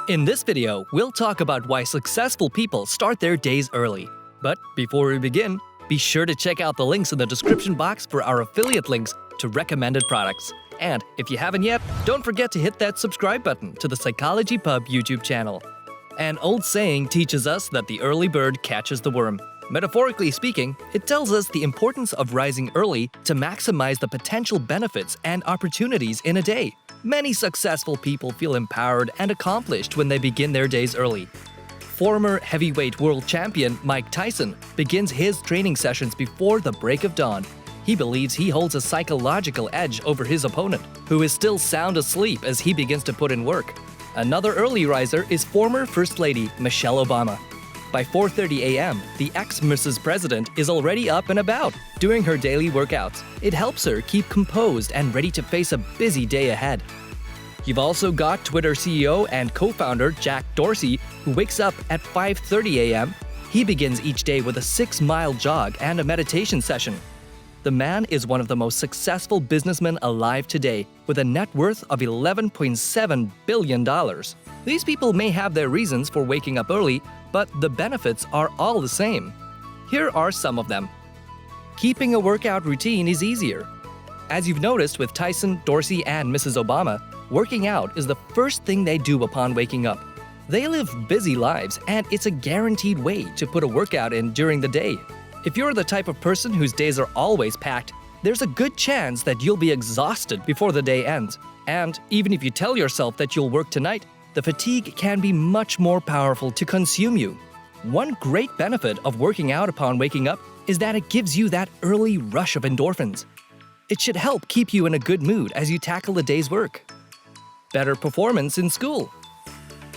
In this video, we'll talk about why successful people start their days early. But before we begin, be sure to check out the links in the description box for our affiliate links to recommended products. And if you haven't yet, don't forget to hit that subscribe button to the Psychology Pub YouTube channel. An old saying teaches us that the early bird catches the worm. Metaphorically speaking, it tells us the importance of rising early to maximize the potential benefits and opportunities in a day. Many successful people feel empowered and accomplished when they begin their days early. Former heavyweight world champion Mike Tyson begins his training sessions before the break of dawn. He believes he holds a psychological edge over his opponent, who is still sound asleep as he begins to put in work. Another early riser is former First Lady Michelle Obama. By 4:30 a.m., the ex-Mrs. President is already up and about, doing her daily workouts. It helps her keep composed and ready to face a busy day ahead. You've also got Twitter CEO and co-founder Jack Dorsey, who wakes up at 5:30 a.m. He begins each day with a 6-mile jog and a meditation session. The man is one of the most successful businessmen alive today, with a net worth of $11.7 billion. These people may have their reasons for waking up early, but the benefits are all the same. Here are some of them. Keeping a workout routine is easier. As you've noticed with Tyson, Dorsey, and Mrs. Obama, working out is the first thing they do upon waking up. They live busy lives, and it's a guaranteed way to put a workout in during the day. If you're the type of person whose days are always packed, there's a good chance that you'll be exhausted before the day ends. And even if you tell yourself that you'll work tonight, the fatigue can be much more powerful to consume you. One great benefit of working out upon waking up is that it gives you that early rush of endorphins. It should help keep you in a good mood as you tackle the day's work. Better performance in school.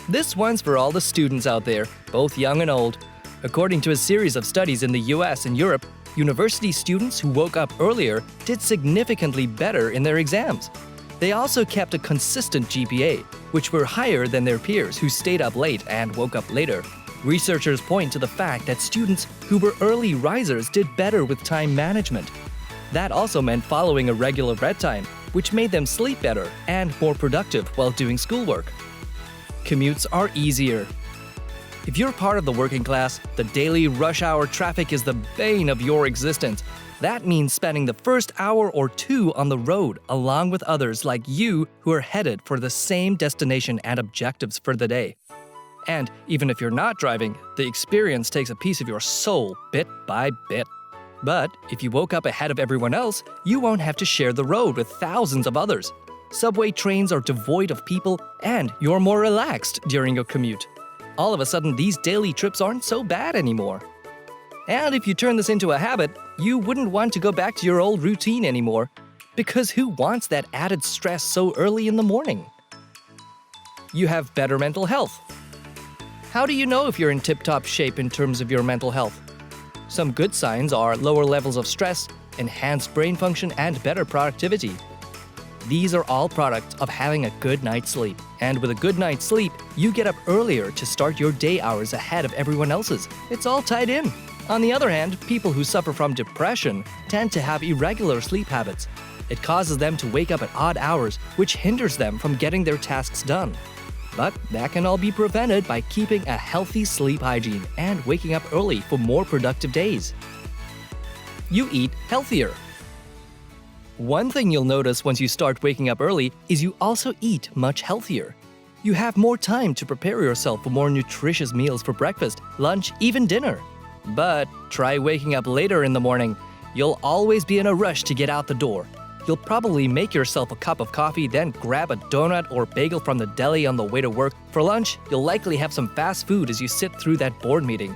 This one's for all the students out there, both young and old. According to a series of studies in the US and Europe, university students who woke up earlier did significantly better in their exams. They also kept a consistent GPA, which were higher than their peers who stayed up late and woke up later. Researchers point to the fact that students who were early risers did better with time management. That also meant following a regular bedtime, which made them sleep better and more productive while doing schoolwork. Commutes are easier. If you're part of the working class, the daily rush hour traffic is the bane of your existence. That means spending the first hour or two on the road along with others like you who are headed for the same destination and objectives for the day. And even if you're not driving, the experience takes a piece of your soul bit by bit. But if you woke up ahead of everyone else, you won't have to share the road with thousands of others. Subway trains are devoid of people, and you're more relaxed during your commute. All of a sudden, these daily trips aren't so bad anymore. And if you turn this into a habit, you wouldn't want to go back to your old routine anymore. Because who wants that added stress so early in the morning? You have better mental health. How do you know if you're in tip-top shape in terms of your mental health? Some good signs are lower levels of stress, enhanced brain function, and better productivity. These are all products of having a good night's sleep. And with a good night's sleep, you get up earlier to start your day hours ahead of everyone else's. It's all tied in. On the other hand, people who suffer from depression tend to have irregular sleep habits. It causes them to wake up at odd hours, which hinders them from getting their tasks done. But that can all be prevented by keeping a healthy sleep hygiene and waking up early for more productive days. You eat healthier. One thing you'll notice once you start waking up early is you also eat much healthier. You have more time to prepare yourself for more nutritious meals for breakfast, lunch, even dinner. But try waking up later in the morning. You'll always be in a rush to get out the door. You'll probably make yourself a cup of coffee, then grab a donut or bagel from the deli on the way to work. For lunch, you'll likely have some fast food as you sit through that board meeting.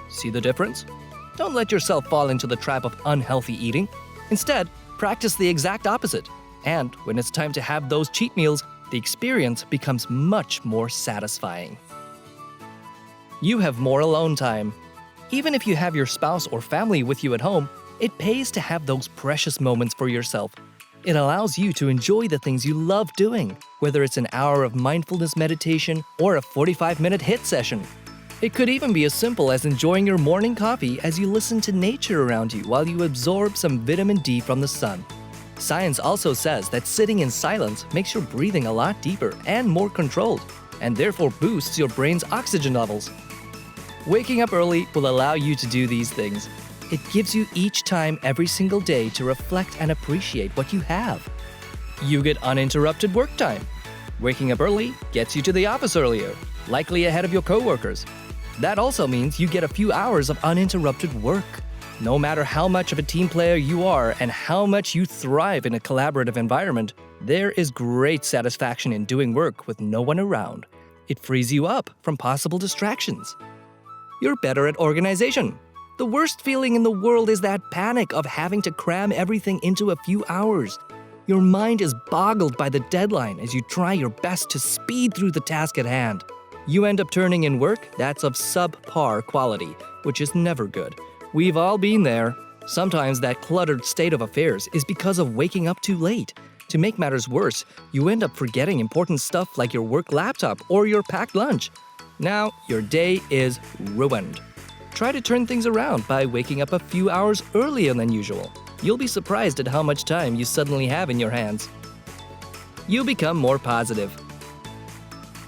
See the difference? Don't let yourself fall into the trap of unhealthy eating. Instead, practice the exact opposite. And when it's time to have those cheat meals, the experience becomes much more satisfying. You have more alone time. Even if you have your spouse or family with you at home, it pays to have those precious moments for yourself. It allows you to enjoy the things you love doing, whether it's an hour of mindfulness meditation or a 45-minute HIIT session. It could even be as simple as enjoying your morning coffee as you listen to nature around you while you absorb some vitamin D from the sun. Science also says that sitting in silence makes your breathing a lot deeper and more controlled. and therefore boosts your brain's oxygen levels. Waking up early will allow you to do these things. It gives you each time every single day to reflect and appreciate what you have. You get uninterrupted work time. Waking up early gets you to the office earlier, likely ahead of your coworkers. That also means you get a few hours of uninterrupted work. No matter how much of a team player you are and how much you thrive in a collaborative environment, there is great satisfaction in doing work with no one around. It frees you up from possible distractions. You're better at organization. The worst feeling in the world is that panic of having to cram everything into a few hours. Your mind is boggled by the deadline as you try your best to speed through the task at hand. You end up turning in work that's of subpar quality, which is never good. We've all been there. Sometimes that cluttered state of affairs is because of waking up too late. To make matters worse, you end up forgetting important stuff like your work laptop or your packed lunch. Now, your day is ruined. Try to turn things around by waking up a few hours earlier than usual. You'll be surprised at how much time you suddenly have in your hands. You become more positive.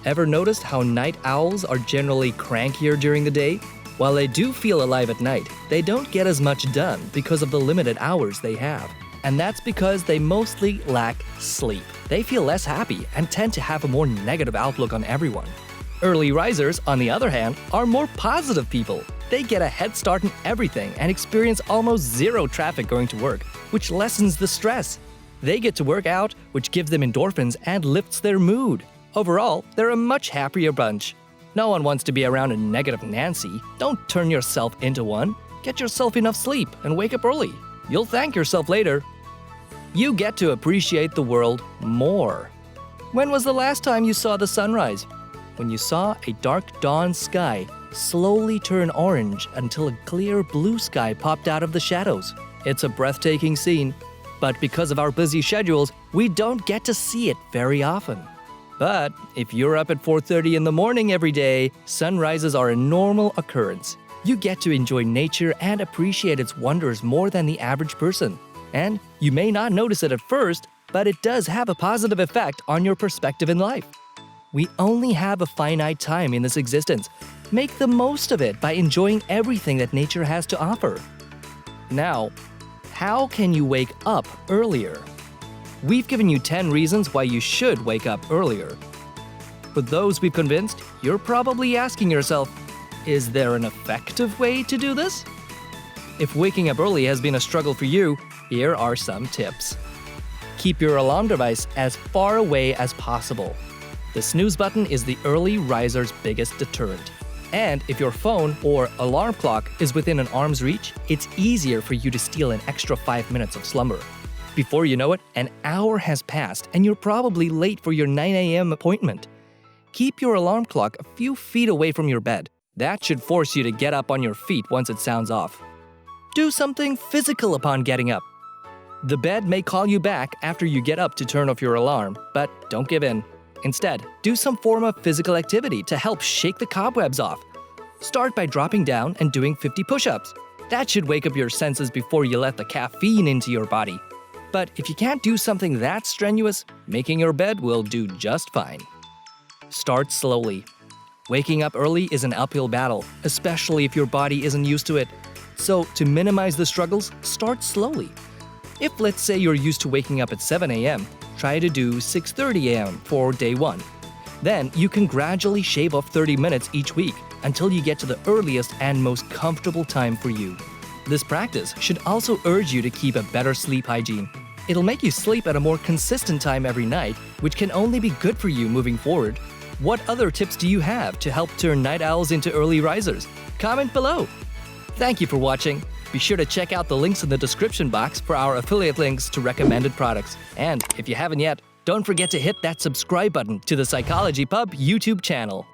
Ever noticed how night owls are generally crankier during the day? While they do feel alive at night, they don't get as much done because of the limited hours they have. And that's because they mostly lack sleep. They feel less happy and tend to have a more negative outlook on everyone. Early risers, on the other hand, are more positive people. They get a head start in everything and experience almost zero traffic going to work, which lessens the stress. They get to work out, which gives them endorphins and lifts their mood. Overall, they're a much happier bunch. No one wants to be around a negative Nancy. Don't turn yourself into one. Get yourself enough sleep and wake up early. You'll thank yourself later. You get to appreciate the world more. When was the last time you saw the sunrise? When you saw a dark dawn sky slowly turn orange until a clear blue sky popped out of the shadows. It's a breathtaking scene, but because of our busy schedules, we don't get to see it very often. But if you're up at 4:30 in the morning every day, sunrises are a normal occurrence. You get to enjoy nature and appreciate its wonders more than the average person. And you may not notice it at first, but it does have a positive effect on your perspective in life. We only have a finite time in this existence. Make the most of it by enjoying everything that nature has to offer. Now, how can you wake up earlier? We've given you 10 reasons why you should wake up earlier. For those we've convinced, you're probably asking yourself, is there an effective way to do this? If waking up early has been a struggle for you, here are some tips. Keep your alarm device as far away as possible. The snooze button is the early riser's biggest deterrent. And if your phone or alarm clock is within an arm's reach, it's easier for you to steal an extra 5 minutes of slumber. Before you know it, an hour has passed and you're probably late for your 9 a.m. appointment. Keep your alarm clock a few feet away from your bed. That should force you to get up on your feet once it sounds off. Do something physical upon getting up. The bed may call you back after you get up to turn off your alarm, but don't give in. Instead, do some form of physical activity to help shake the cobwebs off. Start by dropping down and doing 50 push-ups. That should wake up your senses before you let the caffeine into your body. But if you can't do something that strenuous, making your bed will do just fine. Start slowly. Waking up early is an uphill battle, especially if your body isn't used to it. So, to minimize the struggles, start slowly. If, let's say, you're used to waking up at 7 a.m., try to do 6:30 a.m. for day 1. Then, you can gradually shave off 30 minutes each week until you get to the earliest and most comfortable time for you. This practice should also urge you to keep a better sleep hygiene. It'll make you sleep at a more consistent time every night, which can only be good for you moving forward. What other tips do you have to help turn night owls into early risers? Comment below. Thank you for watching. Be sure to check out the links in the description box for our affiliate links to recommended products. And if you haven't yet, don't forget to hit that subscribe button to the Psychology Pub YouTube channel.